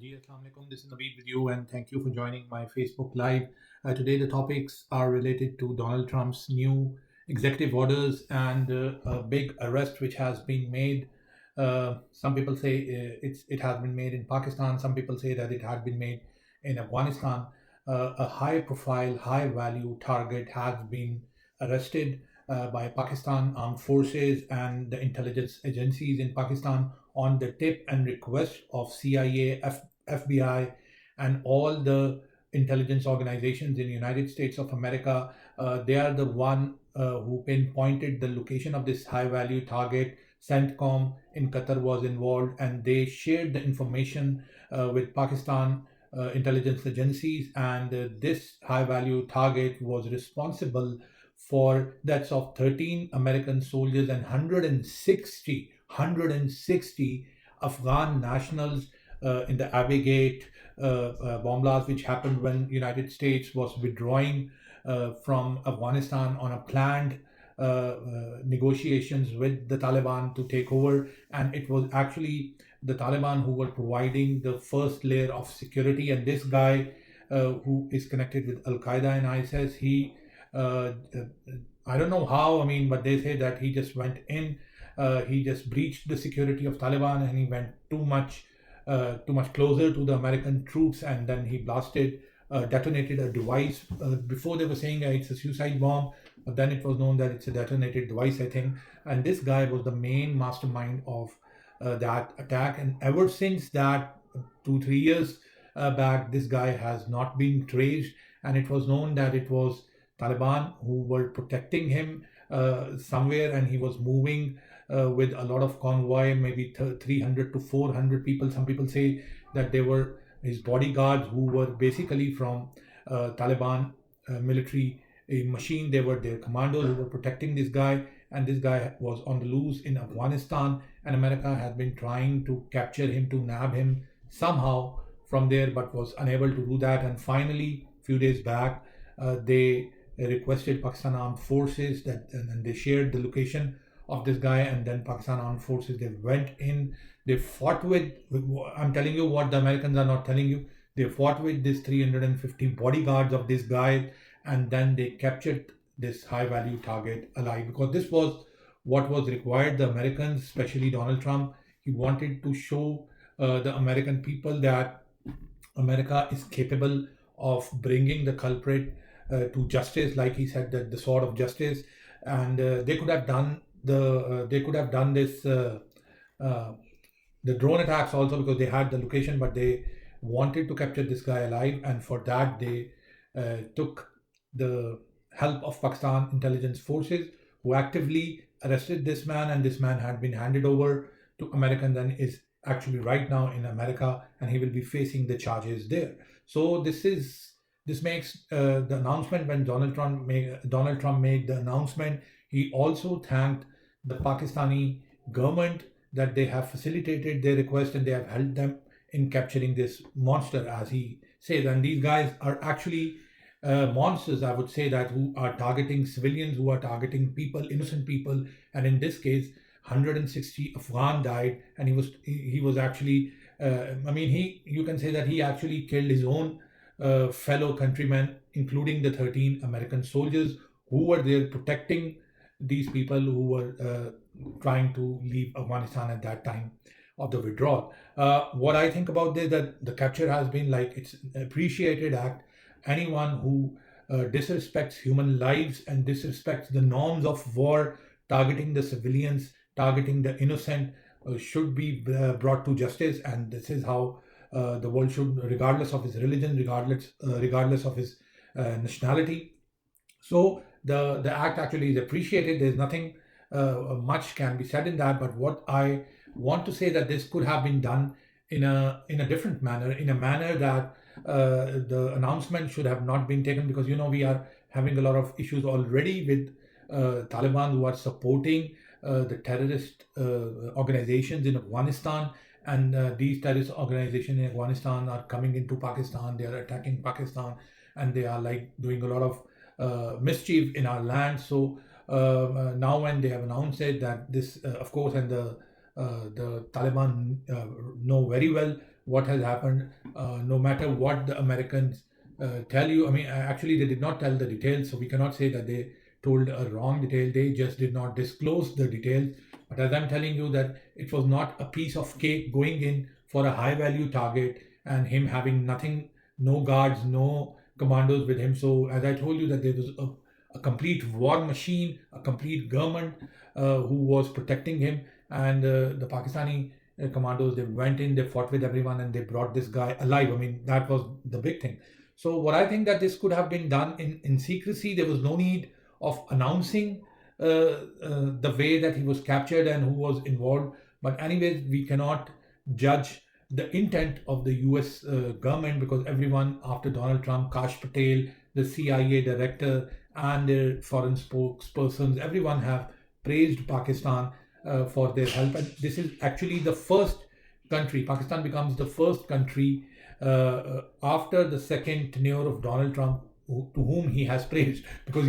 Ji, Assalamu alaikum. This is Naveed with you, and thank you for joining my Facebook Live. Today, the topics are related to Donald Trump's new executive orders and a big arrest which has been made. Some people say it has been made in Pakistan. Some people say that it had been made in Afghanistan. A high-profile, high-value target has been arrested by Pakistan armed forces and the intelligence agencies in Pakistan on the tip and request of CIA, FBI, and all the intelligence organizations in the United States of America. They are the one who pinpointed the location of this high-value target. CENTCOM in Qatar was involved, and they shared the information with Pakistan intelligence agencies. And this high-value target was responsible for deaths of 13 American soldiers and 160 Afghan nationals in the Abbey Gate bomb blast, which happened when United States was withdrawing from Afghanistan on a planned negotiations with the Taliban to take over. And it was actually the Taliban who were providing the first layer of security. And this guy, who is connected with Al Qaeda and ISIS, he uh, I don't know how, I mean, but they say that he just went in, he just breached the security of Taliban, and he went too much closer to the American troops, and then he detonated a device. Before they were saying it's a suicide bomb, but then it was known that it's a detonated device, I think. And this guy was the main mastermind of that attack. And ever since that, 2 3 years back, this guy has not been traced, and it was known that it was Taliban who were protecting him somewhere, and he was moving with a lot of convoy, maybe 300 to 400 people. Some people say that they were his bodyguards who were basically from Taliban military machine. They were their commandos who were protecting this guy, and this guy was on the loose in Afghanistan, and America had been trying to capture him, to nab him somehow from there, but was unable to do that. And finally, few days back, they requested Pakistan Armed Forces that, and they shared the location of this guy. And then Pakistan Armed Forces, they went in, they fought with, I'm telling you what the Americans are not telling you, they fought with this 350 bodyguards of this guy, and then they captured this high value target alive, because this was what was required. The Americans, especially Donald Trump, he wanted to show the American people that America is capable of bringing the culprit to justice, like he said, that the sword of justice. And they could have done this uh, the drone attacks also, because they had the location, but they wanted to capture this guy alive, and for that they took the help of Pakistan intelligence forces, who actively arrested this man, and this man had been handed over to Americans and is actually right now in America, and he will be facing the charges there. So this makes the announcement. When Donald Trump made the announcement, he also thanked the Pakistani government that they have facilitated their request, and they have helped them in capturing this monster, as he says. And these guys are actually monsters, I would say, that who are targeting civilians, who are targeting people, innocent people. And in this case, 160 Afghan died, and he was actually, I mean, he you can say that he actually killed his own fellow countrymen, including the 13 American soldiers who were there protecting these people who were trying to leave Afghanistan at that time of the withdrawal. What I think about this, that the capture has been like, it's an appreciated act. Anyone who disrespects human lives and disrespects the norms of war, targeting the civilians, targeting the innocent, should be brought to justice. And this is how the world should, regardless of his religion, regardless of his nationality. So the act actually is appreciated. There's nothing much can be said in that. But what I want to say, that this could have been done in a different manner, in a manner that the announcement should have not been taken, because we are having a lot of issues already with Taliban, who are supporting the terrorist organizations in Afghanistan. And these terrorist organizations in Afghanistan are coming into Pakistan. They are attacking Pakistan, and they are like doing a lot of mischief in our land. So now, when they have announced it, that this, of course, and the Taliban know very well what has happened. No matter what the Americans tell you, I mean, actually, they did not tell the details, so we cannot say that they told a wrong detail. They just did not disclose the details. But as I'm telling you, that it was not a piece of cake going in for a high value target and him having nothing, no guards, no commandos with him. So, as I told you, that there was a complete war machine, a complete government who was protecting him, and the Pakistani commandos, they went in, they fought with everyone, and they brought this guy alive. I mean, that was the big thing. So what I think, that this could have been done in secrecy. There was no need of announcing the way that he was captured and who was involved. But anyways, we cannot judge the intent of the US government, because everyone after Donald Trump, Kash Patel, the CIA director, and their foreign spokespersons, everyone have praised Pakistan for their help. And this is actually the first country, Pakistan becomes the first country after the second tenure of Donald Trump to whom he has praised. Because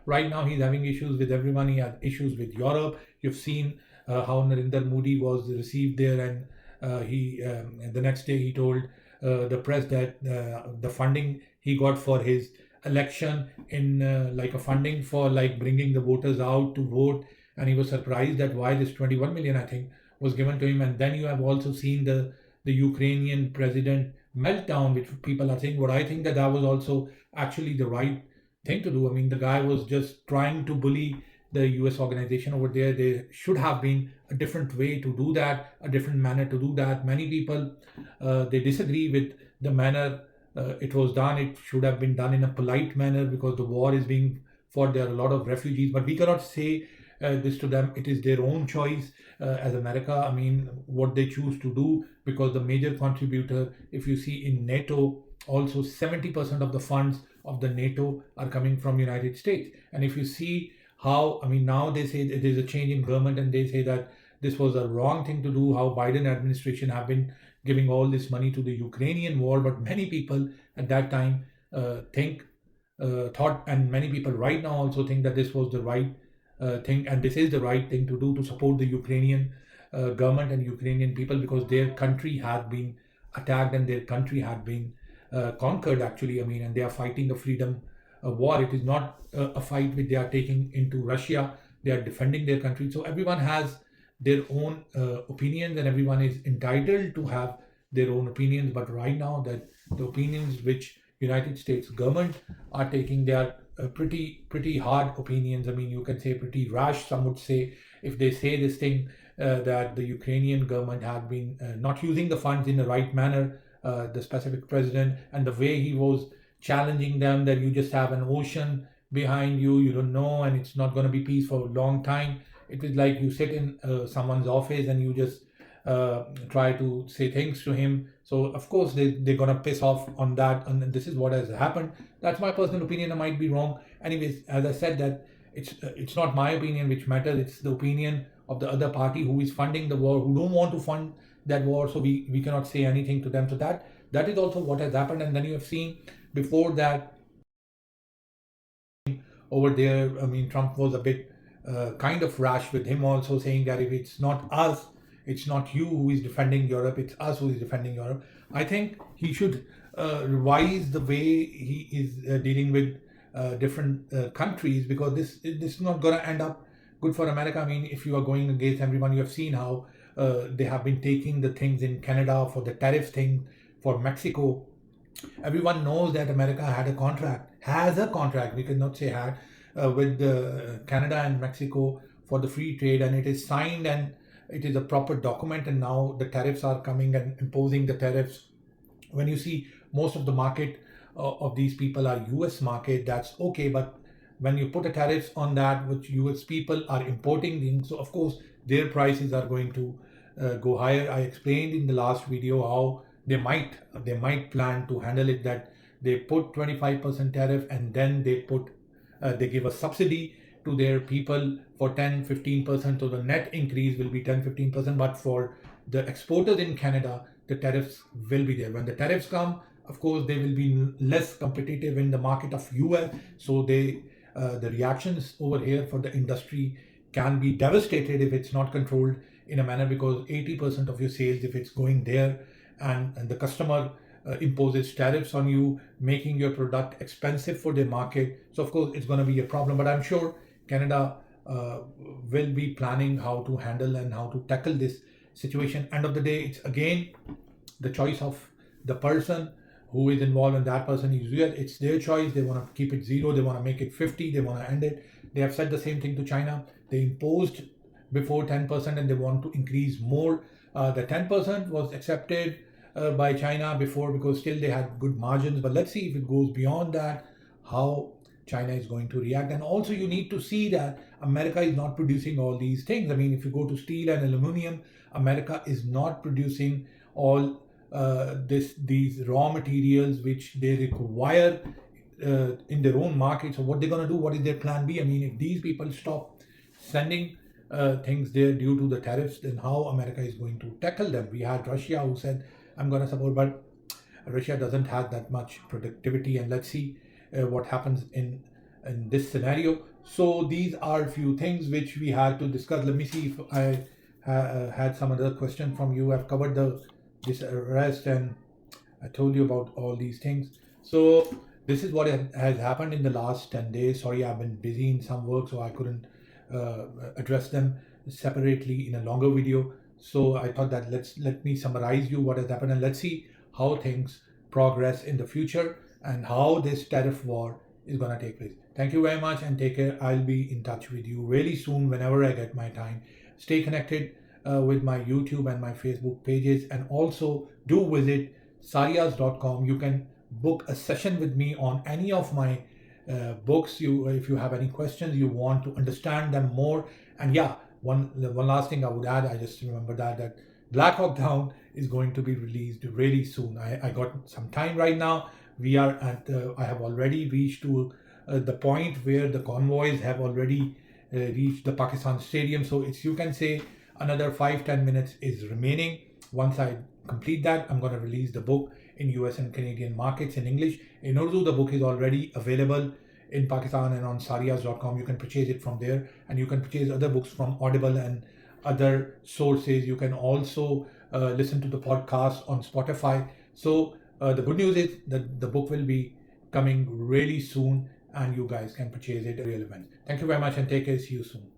right now he's having issues with everyone. He had issues with Europe. You've seen how Narendra Modi was received there, and he the next day he told the press that the funding he got for his election in like a funding for like bringing the voters out to vote, and he was surprised that why this 21 million, I think, was given to him. And then you have also seen the Ukrainian president meltdown, which people are saying. What I think, that was also actually the right thing to do. I mean, the guy was just trying to bully the US organization over there. There should have been a different way to do that, a different manner to do that. Many people they disagree with the manner it was done. It should have been done in a polite manner, because the war is being fought. There are a lot of refugees, but we cannot say this to them. It is their own choice as America. I mean, what they choose to do, because the major contributor, if you see in NATO, also 70% of the funds of the NATO are coming from United States. And if you see how, I mean, now they say it is a change in government, and they say that this was a wrong thing to do, how Biden administration have been giving all this money to the Ukrainian war. But many people at that time thought, and many people right now also think, that this was the right thing, and this is the right thing to do, to support the Ukrainian government and Ukrainian people, because their country had been attacked and their country had been conquered, actually. I mean, and they are fighting a freedom war. It is not a fight which they are taking into Russia. They are defending their country. So everyone has their own opinions, and everyone is entitled to have their own opinions. But right now, that the opinions which United States government are taking, they are pretty hard opinions. I mean, you can say pretty rash, some would say, if they say this thing that the Ukrainian government had been not using the funds in the right manner, the specific president, and the way he was challenging them, that you just have an ocean behind you, you don't know, and it's not going to be peace for a long time. It is like you sit in someone's office and you just try to say things to him. So of course they're gonna piss off on that, and this is what has happened. That's my personal opinion. I might be wrong. Anyways, as I said, that it's not my opinion which matters. It's the opinion of the other party who is funding the war, who don't want to fund that war. So we cannot say anything to them. So that is also what has happened. And then you have seen before that over there. I mean, Trump was a bit kind of rash with him also, saying that if it's not us, it's not you who is defending Europe, it's us who is defending Europe. I think he should revise the way he is dealing with different countries, because this is not going to end up good for America. I mean, if you are going against everyone, you have seen how they have been taking the things in Canada for the tariff thing, for Mexico. Everyone knows that America has a contract, we cannot say had, with Canada and Mexico for the free trade, and it is signed and it is a proper document. And now the tariffs are coming and imposing the tariffs. When you see most of the market of these people are US market, that's okay. But when you put a tariffs on that, which US people are importing things, so of course their prices are going to go higher. I explained in the last video how they might plan to handle it, that they put 25% tariff, and then they give a subsidy to their people for 10-15%. So the net increase will be 10-15%. But for the exporters in Canada, the tariffs will be there. When the tariffs come, of course, they will be less competitive in the market of US. So the reactions over here for the industry can be devastated if it's not controlled in a manner, because 80% of your sales, if it's going there, and the customer imposes tariffs on you, making your product expensive for the market. So of course it's going to be a problem, but I'm sure Canada uh, will be planning how to handle and how to tackle this situation. End of the day, it's again the choice of the person who is involved, and that person is real. It's their choice. They want to keep it zero, they want to make it 50, they want to end it. They have said the same thing to China. They imposed before 10% and they want to increase more. The 10% was accepted by China before because still they had good margins, but let's see if it goes beyond that, how China is going to react. And also, you need to see that America is not producing all these things. I mean, if you go to steel and aluminum, America is not producing all these raw materials which they require in their own market. So what they're gonna do? What is their plan B? I mean, if these people stop sending things there due to the tariffs, then how America is going to tackle them? We had Russia who said, "I'm gonna support," but Russia doesn't have that much productivity, and let's see what happens in this scenario. So these are a few things which we had to discuss. Let me see if I had some other question from you. I've covered the this arrest and I told you about all these things. So this is what has happened in the last 10 days. Sorry, I've been busy in some work, so I couldn't address them separately in a longer video. So I thought that let me summarize you what has happened, and let's see how things progress in the future and how this tariff war is going to take place. Thank you very much and take care. I'll be in touch with you really soon whenever I get my time. Stay connected with my YouTube and my Facebook pages, and also do visit sarias.com. You can book a session with me on any of my books. If you have any questions, you want to understand them more. And yeah, one last thing I would add, I just remember that Black Hawk Down is going to be released really soon. I got some time right now. We are at I have already reached to the point where the convoys have already reached the Pakistan stadium. So it's, you can say, another 5-10 minutes is remaining. Once I complete that, I'm going to release the book in US and Canadian markets in English. In Urdu, the book is already available in Pakistan and on sarias.com. You can purchase it from there, and you can purchase other books from Audible and other sources. You can also listen to the podcast on Spotify. So the good news is that the book will be coming really soon, and you guys can purchase it at real events. Thank you very much and take care. See you soon.